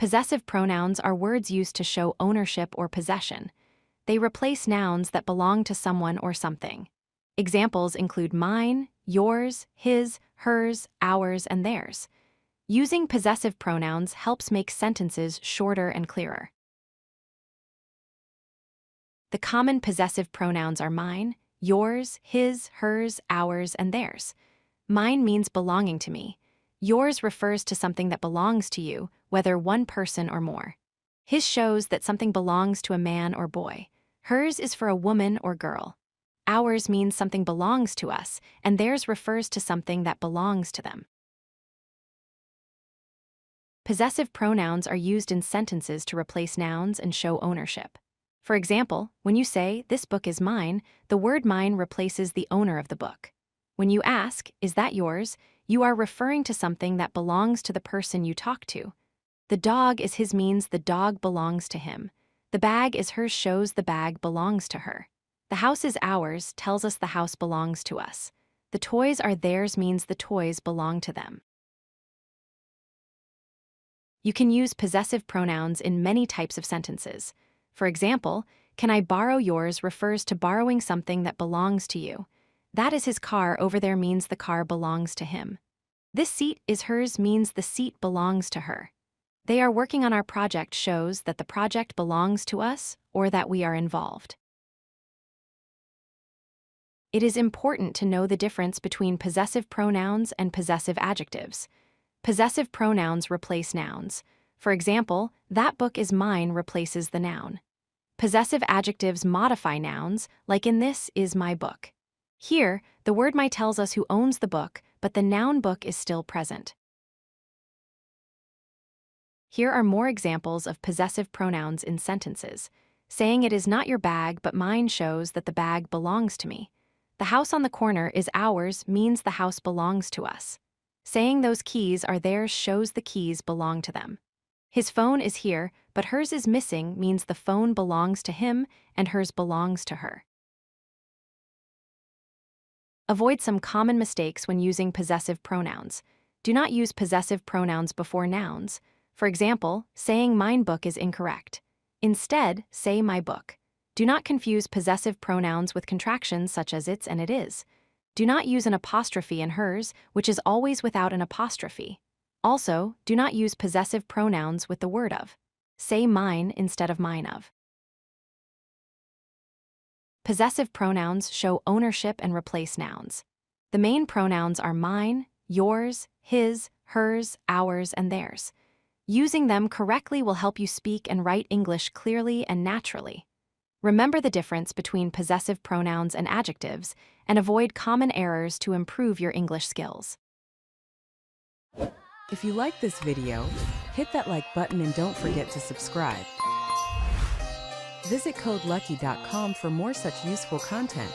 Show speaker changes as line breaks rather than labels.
Possessive pronouns are words used to show ownership or possession. They replace nouns that belong to someone or something. Examples include mine, yours, his, hers, ours, and theirs. Using possessive pronouns helps make sentences shorter and clearer. The common possessive pronouns are mine, yours, his, hers, ours, and theirs. Mine means belonging to me. Yours refers to something that belongs to you, whether one person or more. His shows that something belongs to a man or boy. Hers is for a woman or girl. Ours means something belongs to us, and theirs refers to something that belongs to them. Possessive pronouns are used in sentences to replace nouns and show ownership. For example, when you say, "This book is mine," the word mine replaces the owner of the book. When you ask, "Is that yours?" you are referring to something that belongs to the person you talk to. The dog is his means the dog belongs to him. The bag is hers shows the bag belongs to her. The house is ours tells us the house belongs to us. The toys are theirs means the toys belong to them. You can use possessive pronouns in many types of sentences. For example, "Can I borrow yours?" refers to borrowing something that belongs to you. "That is his car over there" means the car belongs to him. "This seat is hers" means the seat belongs to her. "They are working on our project" shows that the project belongs to us or that we are involved. It is important to know the difference between possessive pronouns and possessive adjectives. Possessive pronouns replace nouns. For example, "That book is mine" replaces the noun. Possessive adjectives modify nouns, like in "This is my book." Here, the word my tells us who owns the book, but the noun book is still present. Here are more examples of possessive pronouns in sentences. Saying "It is not your bag but mine" shows that the bag belongs to me. "The house on the corner is ours" means the house belongs to us. Saying "Those keys are theirs" shows the keys belong to them. "His phone is here, but hers is missing" means the phone belongs to him and hers belongs to her. Avoid some common mistakes when using possessive pronouns. Do not use possessive pronouns before nouns. For example, saying "mine book" is incorrect. Instead, say "my book." Do not confuse possessive pronouns with contractions such as "its" and "it is." Do not use an apostrophe in hers, which is always without an apostrophe. Also, do not use possessive pronouns with the word of. Say "mine" instead of "mine of." Possessive pronouns show ownership and replace nouns. The main pronouns are mine, yours, his, hers, ours, and theirs. Using them correctly will help you speak and write English clearly and naturally. Remember the difference between possessive pronouns and adjectives, and avoid common errors to improve your English skills.
If you like this video, hit that like button and don't forget to subscribe. Visit codelucky.com for more such useful content.